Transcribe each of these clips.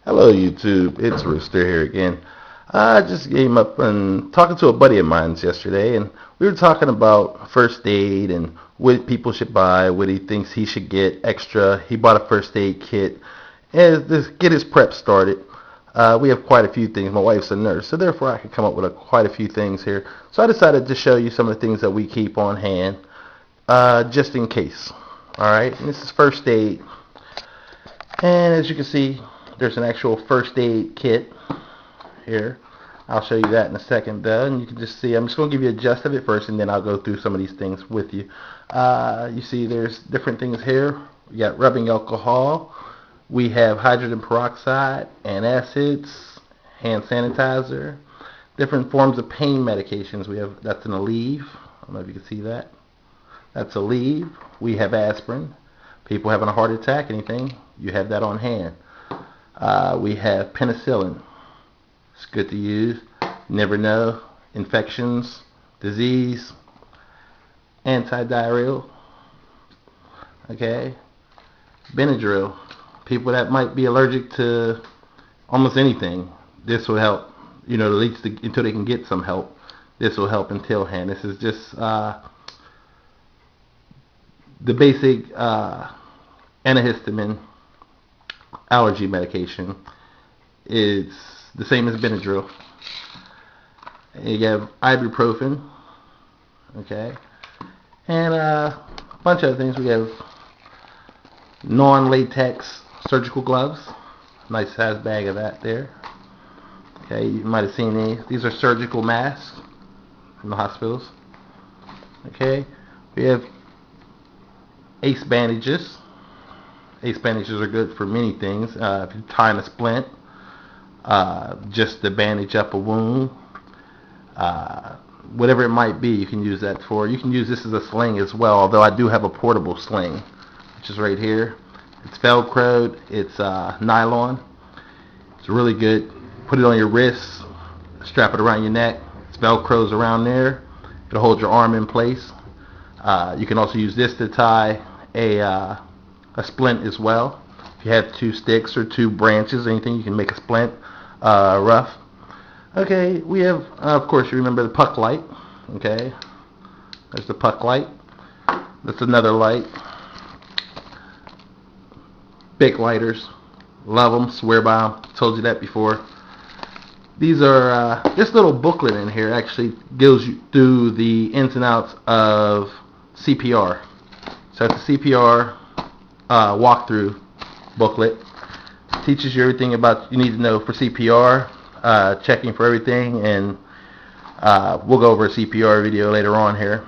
Hello YouTube, it's Rooster here again. I just came up and talking to a buddy of mine yesterday, and we were talking about first aid and what people should buy, what he thinks he should get extra. He bought a first aid kit and to get his prep started. We have quite a few things. My wife's a nurse, so therefore I can come up with quite a few things here. So I decided to show you some of the things that we keep on hand, just in case. Alright, and this is first aid. And as you can see, there's an actual first aid kit here. I'll show you that in a second though, and you can just see, I'm just going to give you a gist of it first, and then I'll go through some of these things with you. You see there's different things here. We got rubbing alcohol, we have hydrogen peroxide, antacids, hand sanitizer, different forms of pain medications. We have, that's an Aleve, I don't know if you can see that. That's Aleve. We have aspirin. People having a heart attack, anything, you have that on hand. We have penicillin. It's good to use. Never know. Infections, disease, antidiarrheal. Okay. Benadryl. People that might be allergic to almost anything, this will help. You know, at least until they can get some help. This will help until hand. This is just the basic antihistamine allergy medication. It's the same as Benadryl. You have ibuprofen, okay, and a bunch of other things. We have non-latex surgical gloves. Nice size bag of that there. Okay, you might have seen these. These are surgical masks from the hospitals. Okay, we have ACE bandages. ACE bandages are good for many things. If you're tying a splint, just to bandage up a wound, whatever it might be, you can use that for. You can use this as a sling as well, although I do have a portable sling, which is right here. It's Velcroed, it's nylon. It's really good. Put it on your wrists, strap it around your neck. It's Velcro's around there. It'll hold your arm in place. You can also use this to tie a splint as well. If you have two sticks or two branches, anything, you can make a splint rough. Okay, we have, of course, you remember the puck light. Okay, there's the puck light. That's another light. Bic lighters, love them, swear by them. Told you that before. These are this little booklet in here actually goes you through the ins and outs of CPR. So it's a CPR walkthrough booklet. Teaches you everything about you need to know for CPR, checking for everything, and we'll go over a CPR video later on here.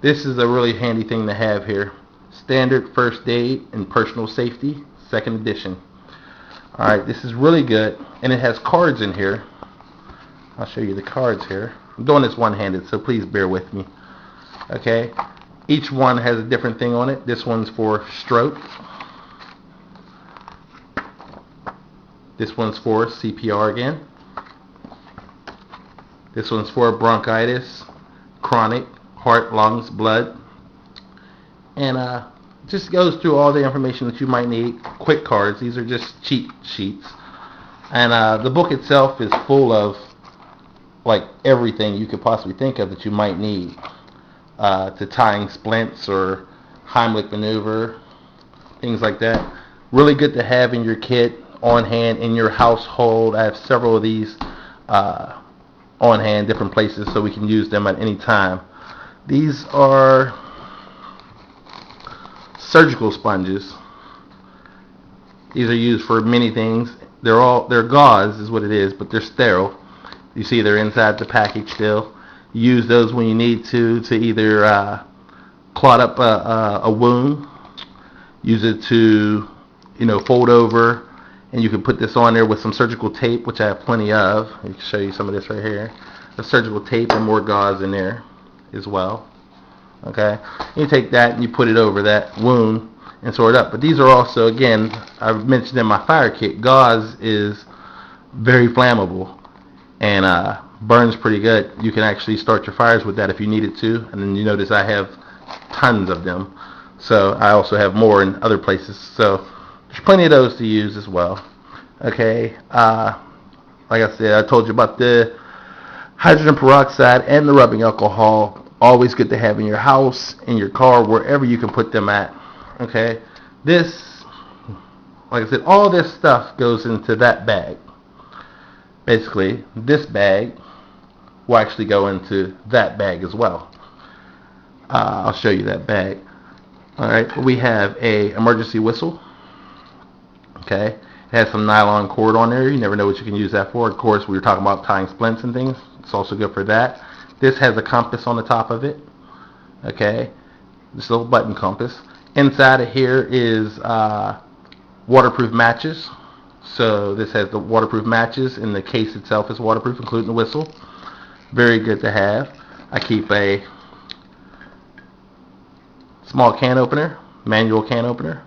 This is a really handy thing to have here. Standard First Aid and Personal Safety, 2nd edition. Alright, this is really good, and it has cards in here. I'll show you the cards here. I'm doing this one-handed, so please bear with me. Okay, each one has a different thing on it. This one's for stroke. This one's for CPR again. This one's for bronchitis, chronic, heart, lungs, blood. And just goes through all the information that you might need. Quick cards. These are just cheat sheets. And the book itself is full of like everything you could possibly think of that you might need. To tying splints or Heimlich maneuver, things like that. Really good to have in your kit, on hand, in your household. I have several of these on hand, different places, so we can use them at any time. These are surgical sponges. These are used for many things. They're gauze is what it is, but they're sterile. You see they're inside the package still. You use those when you need to either clot up a wound. Use it to, you know, fold over, and you can put this on there with some surgical tape, which I have plenty of. I can show you some of this right here. The surgical tape and more gauze in there as well. Okay, you take that and you put it over that wound and sew it up. But these are also, again, I've mentioned in my fire kit, gauze is very flammable and burns pretty good. You can actually start your fires with that if you needed to. And then you notice I have tons of them, so I also have more in other places. So there's plenty of those to use as well. Okay, like I said, I told you about the hydrogen peroxide and the rubbing alcohol. Always good to have in your house, in your car, wherever you can put them at. Okay, this, like I said, all this stuff goes into that bag. Basically, this bag will actually go into that bag as well. I'll show you that bag. All right, we have a emergency whistle. Okay, it has some nylon cord on there. You never know what you can use that for. Of course, we were talking about tying splints and things. It's also good for that. This has a compass on the top of it. Okay, this little button compass. Inside of here is waterproof matches. So this has the waterproof matches, and the case itself is waterproof, including the whistle. Very good to have. I keep a small can opener, manual can opener.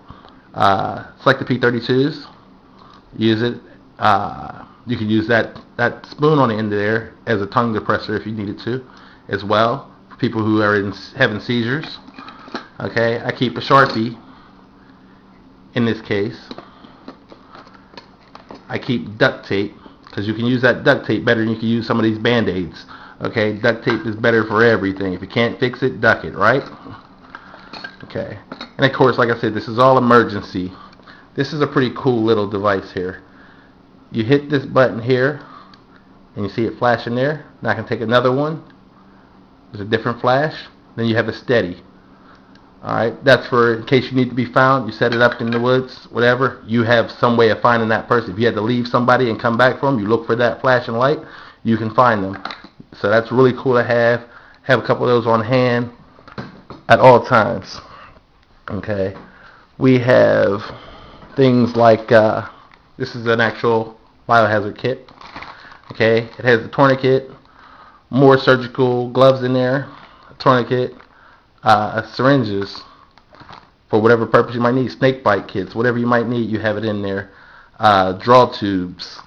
It's like the P32s. Use it. You can use that spoon on the end of there as a tongue depressor if you needed to, as well, for people who are having seizures. Okay, I keep a Sharpie in this case. I keep duct tape, because you can use that duct tape better than you can use some of these Band-Aids. Okay, duct tape is better for everything. If you can't fix it, duck it, right? Okay, and of course, like I said, this is all emergency. This is a pretty cool little device here. You hit this button here, and you see it flashing there. Now I can take another one. There's a different flash. Then you have a steady. Alright, that's for in case you need to be found. You set it up in the woods, whatever. You have some way of finding that person. If you had to leave somebody and come back for them, you look for that flashing light, you can find them. So that's really cool to have. Have a couple of those on hand at all times. Okay, we have things like this is an actual biohazard kit. Okay, it has a tourniquet, more surgical gloves in there, a tourniquet, syringes for whatever purpose you might need, snake bite kits, whatever you might need, you have it in there. Draw tubes,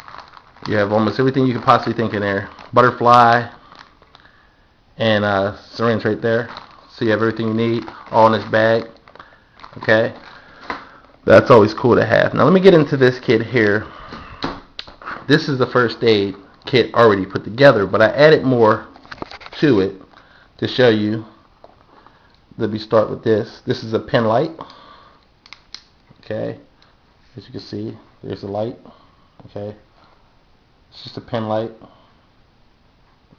you have almost everything you could possibly think in there. Butterfly and syringe right there. So you have everything you need all in this bag. Okay, that's always cool to have. Now let me get into this kit here. This is the first aid kit already put together, but I added more to it to show you. Let me start with this. This is a pen light. Okay, as you can see, there's a light. Okay, it's just a pen light.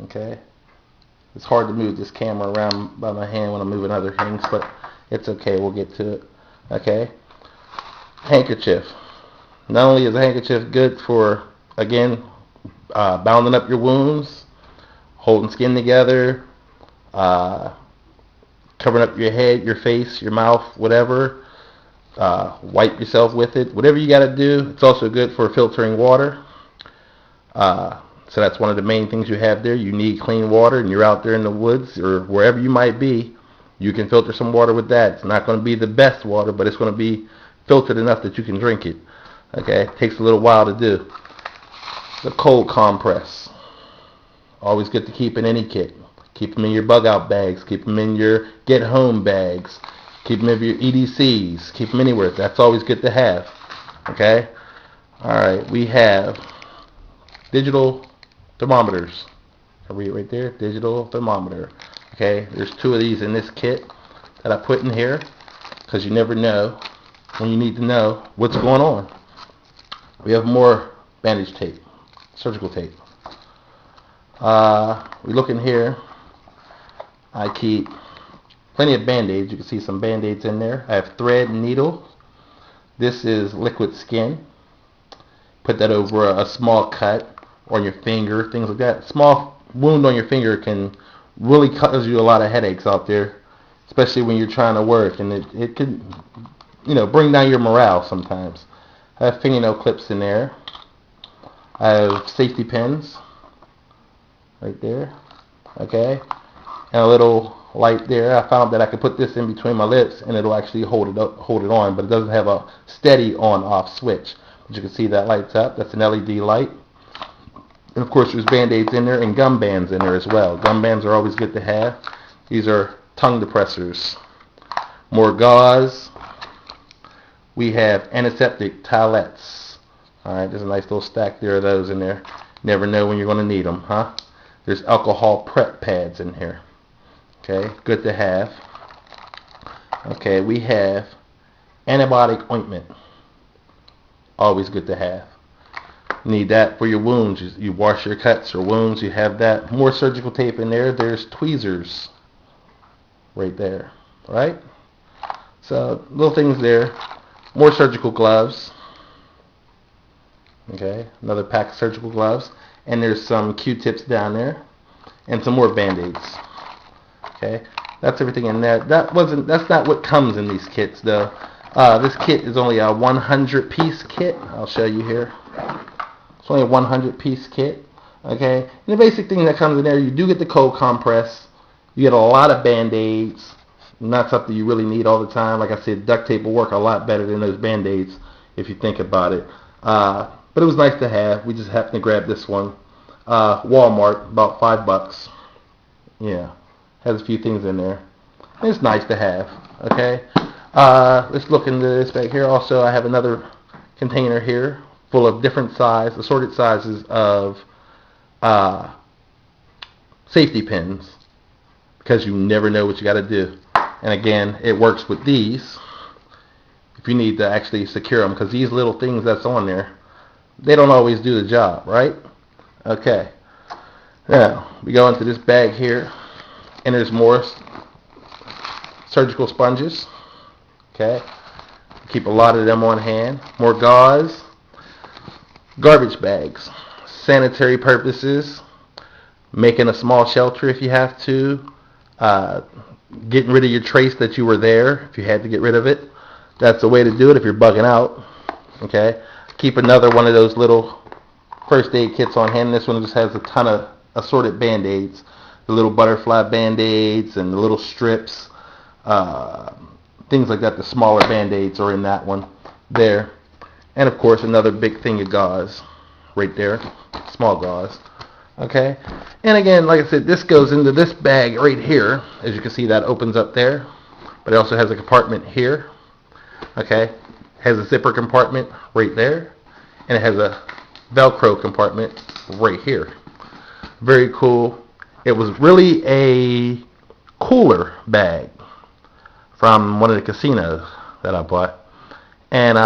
Okay, it's hard to move this camera around by my hand when I'm moving other things, but it's okay, we'll get to it. Okay, handkerchief. Not only is a handkerchief good for, again, bounding up your wounds, holding skin together, covering up your head, your face, your mouth, whatever. Wipe yourself with it. Whatever you got to do. It's also good for filtering water. So that's one of the main things you have there. You need clean water, and you're out there in the woods or wherever you might be. You can filter some water with that. It's not going to be the best water, but it's going to be filtered enough that you can drink it. Okay, it takes a little while to do. The cold compress. Always good to keep in any kit. Keep them in your bug out bags. Keep them in your get home bags. Keep them in your EDCs. Keep them anywhere. That's always good to have. Okay? Alright, we have digital thermometers. I'll read it right there. Digital thermometer. Okay, there's 2 of these in this kit that I put in here because you never know when you need to know what's going on. We have more bandage tape, surgical tape. We look in here. I keep plenty of Band-Aids. You can see some Band-Aids in there. I have thread and needle. This is liquid skin. Put that over a small cut on your finger, things like that. Small wound on your finger can really cause you a lot of headaches out there, especially when you're trying to work, and it could, bring down your morale sometimes. I have fingernail clips in there. I have safety pins right there. Okay, and a little light there. I found that I could put this in between my lips, and it'll actually hold it on, but it doesn't have a steady on-off switch. But you can see that lights up. That's an LED light. And of course, there's Band-Aids in there and gum bands in there as well. Gum bands are always good to have. These are tongue depressors. More gauze. We have antiseptic towelettes All right, there's a nice little stack there of those in there. Never know when you're going to need them, huh? There's alcohol prep pads in here. Okay, good to have. Okay, we have antibiotic ointment. Always good to have. Need that for your wounds. You wash your cuts or wounds, you have that. More surgical tape in there. There's tweezers right there. Right? So, little things there. More surgical gloves. Okay, another pack of surgical gloves. And there's some Q-tips down there. And some more Band-Aids. Okay, that's everything in there. That's not what comes in these kits, though. This kit is only a 100-piece kit. I'll show you here. It's only a 100-piece kit. Okay, and the basic thing that comes in there, you do get the cold compress. You get a lot of Band-Aids. Not something you really need all the time. Like I said, duct tape will work a lot better than those Band-Aids if you think about it. But it was nice to have. We just happened to grab this one. Walmart, about $5. Yeah, has a few things in there. It's nice to have. Okay, let's look into this back here. Also, I have another container here full of different assorted sizes of safety pins, because you never know what you got to do. And again, it works with these if you need to actually secure them, because these little things that's on there, they don't always do the job, right? Okay, now we go into this bag here, and there's more surgical sponges. Okay, keep a lot of them on hand. More gauze, garbage bags, sanitary purposes, making a small shelter if you have to, getting rid of your trace that you were there if you had to get rid of it. That's the way to do it if you're bugging out. Okay, keep another one of those little first aid kits on hand. This one just has a ton of assorted Band-Aids, the little butterfly Band-Aids and the little strips, things like that. The smaller Band-Aids are in that one there. And of course another big thing of gauze right there, small gauze. Okay, and again, like I said, this goes into this bag right here. As you can see, that opens up there, but it also has a compartment here. Okay, has a zipper compartment right there, and it has a Velcro compartment right here. Very cool. It was really a cooler bag from one of the casinos that I bought, and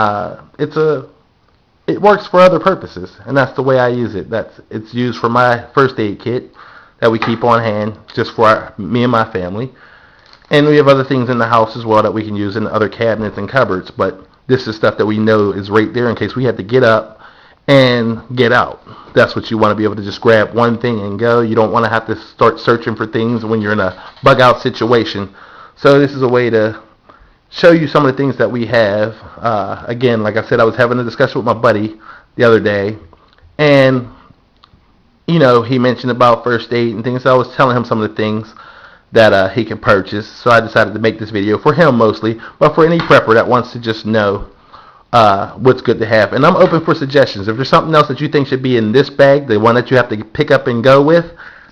it works for other purposes, and that's the way I use it. It's used for my first aid kit that we keep on hand just for me and my family. And we have other things in the house as well that we can use in other cabinets and cupboards, but this is stuff that we know is right there in case we have to get up and get out. That's what you want to be able to just grab one thing and go. You don't want to have to start searching for things when you're in a bug out situation. So this is a way to show you some of the things that we have. Again, like I said, I was having a discussion with my buddy the other day, and you know, he mentioned about first aid and things, so I was telling him some of the things that he can purchase. So I decided to make this video for him mostly, but for any prepper that wants to just know what's good to have. And I'm open for suggestions. If there's something else that you think should be in this bag, the one that you have to pick up and go with,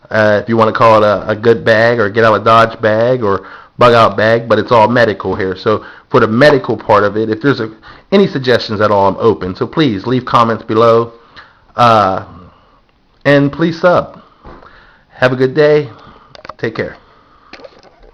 if you want to call it a good bag or get out of Dodge bag or bug out bag, but it's all medical here. So for the medical part of it, if there's any suggestions at all, I'm open. So please leave comments below, and please sub. Have a good day. Take care.